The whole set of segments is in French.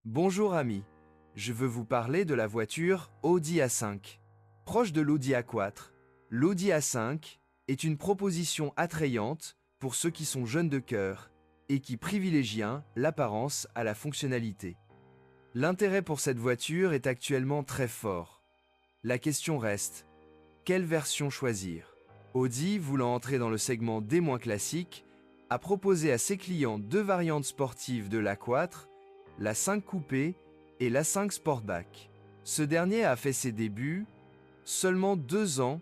Bonjour amis, je veux vous parler de la voiture Audi A5. Proche de l'Audi A4, l'Audi A5 est une proposition attrayante pour ceux qui sont jeunes de cœur et qui privilégient l'apparence à la fonctionnalité. L'intérêt pour cette voiture est actuellement très fort. La question reste, quelle version choisir? Audi, voulant entrer dans le segment des moins classiques, a proposé à ses clients deux variantes sportives de l'A4, la 5 Coupé et la 5 Sportback. Ce dernier a fait ses débuts seulement 2 ans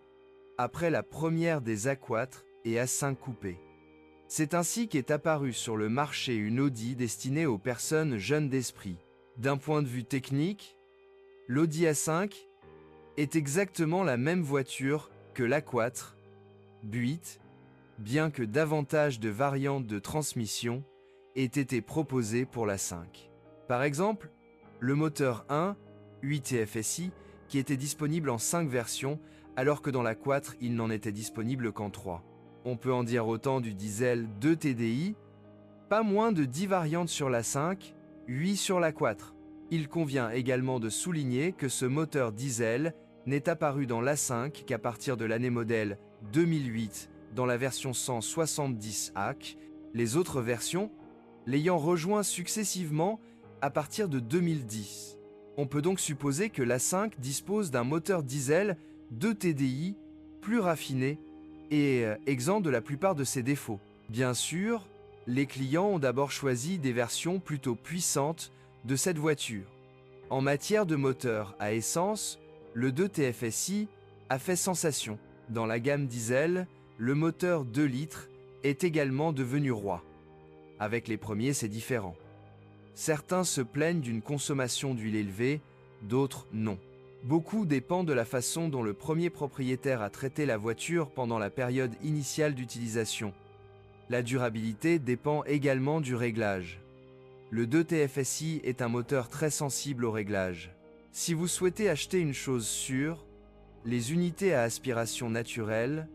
après la première des A4 et A5 Coupé. C'est ainsi qu'est apparue sur le marché une Audi destinée aux personnes jeunes d'esprit. D'un point de vue technique, l'Audi A5 est exactement la même voiture que l'A4, B8, bien que davantage de variantes de transmission aient été proposées pour la 5. Par exemple, le moteur 1, 8 TFSI, qui était disponible en 5 versions, alors que dans la 4, il n'en était disponible qu'en 3. On peut en dire autant du diesel 2 TDI, pas moins de 10 variantes sur la 5, 8 sur la 4. Il convient également de souligner que ce moteur diesel n'est apparu dans l'A5 qu'à partir de l'année modèle 2008 dans la version 170 AC, les autres versions l'ayant rejoint successivement à partir de 2010. On peut donc supposer que l'A5 dispose d'un moteur diesel 2 TDI plus raffiné et exempt de la plupart de ses défauts. Bien sûr, les clients ont d'abord choisi des versions plutôt puissantes de cette voiture. En matière de moteur à essence, le 2 TFSI a fait sensation. Dans la gamme diesel, le moteur 2 litres est également devenu roi. Avec les premiers, c'est différent. Certains se plaignent d'une consommation d'huile élevée, d'autres non. Beaucoup dépend de la façon dont le premier propriétaire a traité la voiture pendant la période initiale d'utilisation. La durabilité dépend également du réglage. Le 2 TFSI est un moteur très sensible au réglage. Si vous souhaitez acheter une chose sûre, les unités à aspiration naturelle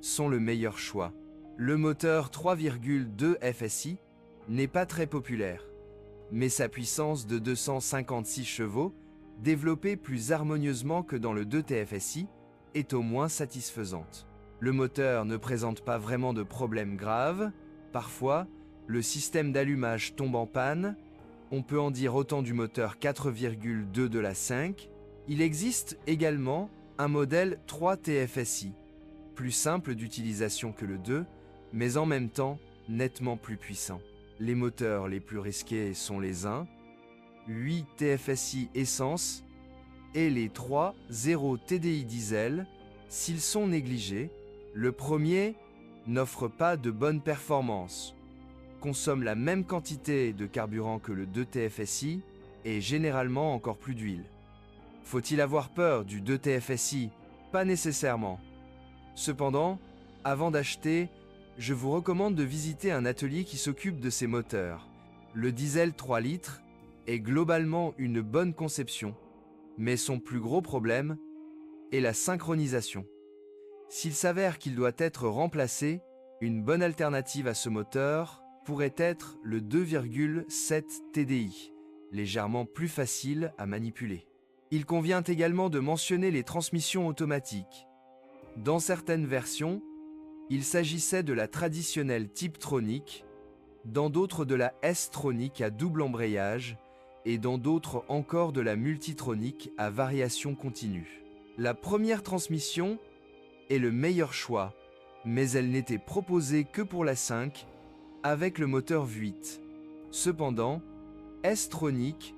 sont le meilleur choix. Le moteur 3,2 FSI n'est pas très populaire, mais sa puissance de 256 chevaux, développée plus harmonieusement que dans le 2 TFSI, est au moins satisfaisante. Le moteur ne présente pas vraiment de problèmes graves. Parfois, le système d'allumage tombe en panne. On peut en dire autant du moteur 4,2 de la 5. Il existe également un modèle 3 TFSI, plus simple d'utilisation que le 2, mais en même temps nettement plus puissant. Les moteurs les plus risqués sont les 1, 8 TFSI essence et les 3, 0 TDI diesel. S'ils sont négligés, le premier n'offre pas de bonnes performances, consomme la même quantité de carburant que le 2 TFSI et généralement encore plus d'huile. Faut-il avoir peur du 2 TFSI? Pas nécessairement. Cependant, avant d'acheter, je vous recommande de visiter un atelier qui s'occupe de ces moteurs. Le diesel 3 litres est globalement une bonne conception, mais son plus gros problème est la synchronisation. S'il s'avère qu'il doit être remplacé, une bonne alternative à ce moteur pourrait être le 2,7 TDI, légèrement plus facile à manipuler. Il convient également de mentionner les transmissions automatiques. Dans certaines versions, il s'agissait de la traditionnelle Tiptronic, dans d'autres de la S-Tronic à double embrayage et dans d'autres encore de la Multitronic à variation continue. La première transmission est le meilleur choix, mais elle n'était proposée que pour la 5 avec le moteur V8. Cependant, S-Tronic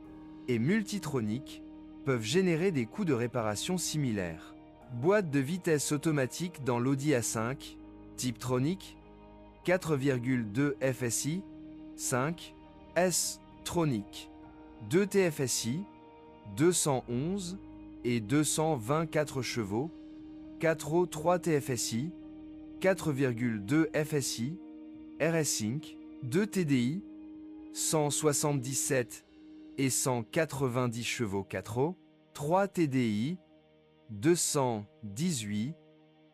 et Multitronic peuvent générer des coûts de réparation similaires. Boîte de vitesse automatique dans l'Audi A5, Tiptronic, 4,2 FSI, 5, S-Tronic, 2 TFSI, 211 et 224 chevaux, 4 3 TFSI, 4,2 FSI, RS5, 2 TDI, 177 et 190 chevaux 4 3 TDI, 218,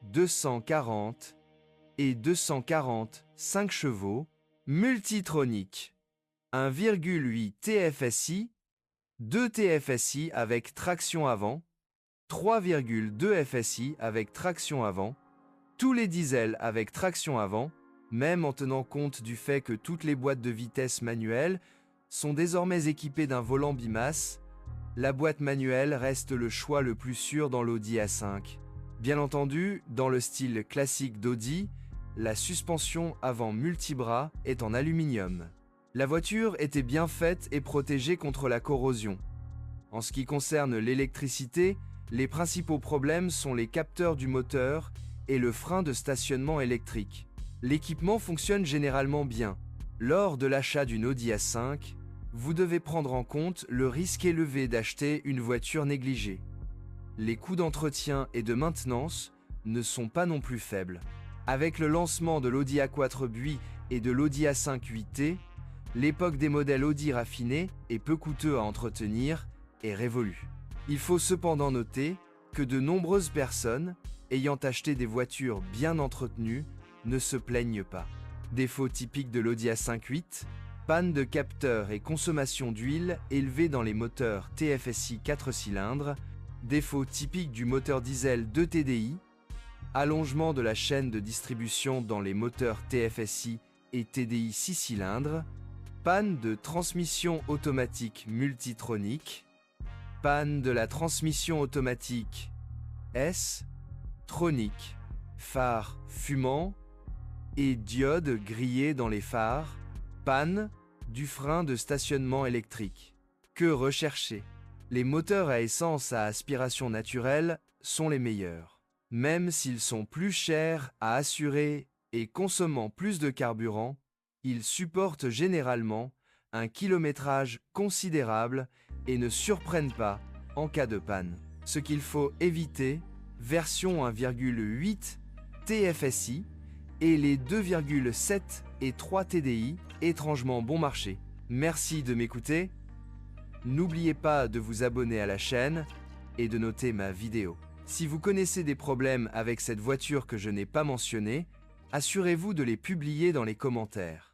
240 et 240 5 chevaux, Multitronic, 1,8 TFSI, 2 TFSI avec traction avant, 3,2 FSI avec traction avant, tous les diesels avec traction avant, même en tenant compte du fait que toutes les boîtes de vitesse manuelles sont désormais équipées d'un volant bimasse, la boîte manuelle reste le choix le plus sûr dans l'Audi A5. Bien entendu, dans le style classique d'Audi, la suspension avant multibras est en aluminium. La voiture était bien faite et protégée contre la corrosion. En ce qui concerne l'électricité, les principaux problèmes sont les capteurs du moteur et le frein de stationnement électrique. L'équipement fonctionne généralement bien. Lors de l'achat d'une Audi A5, vous devez prendre en compte le risque élevé d'acheter une voiture négligée. Les coûts d'entretien et de maintenance ne sont pas non plus faibles. Avec le lancement de l'Audi A4 Buis et de l'Audi A5 8T, l'époque des modèles Audi raffinés et peu coûteux à entretenir est révolue. Il faut cependant noter que de nombreuses personnes, ayant acheté des voitures bien entretenues, ne se plaignent pas. Défauts typiques de l'Audi A5 8, panne de capteur et consommation d'huile élevée dans les moteurs TFSI 4 cylindres, défauts typiques du moteur diesel 2 TDI, allongement de la chaîne de distribution dans les moteurs TFSI et TDI 6 cylindres, panne de transmission automatique multitronique, panne de la transmission automatique S, tronique, phare fumant et diode grillée dans les phares, panne du frein de stationnement électrique. Que rechercher? Les moteurs à essence à aspiration naturelle sont les meilleurs. Même s'ils sont plus chers à assurer et consommant plus de carburant, ils supportent généralement un kilométrage considérable et ne surprennent pas en cas de panne. Ce qu'il faut éviter, version 1,8 TFSI et les 2,7 et 3 TDI, étrangement bon marché. Merci de m'écouter. N'oubliez pas de vous abonner à la chaîne et de noter ma vidéo. Si vous connaissez des problèmes avec cette voiture que je n'ai pas mentionné, assurez-vous de les publier dans les commentaires.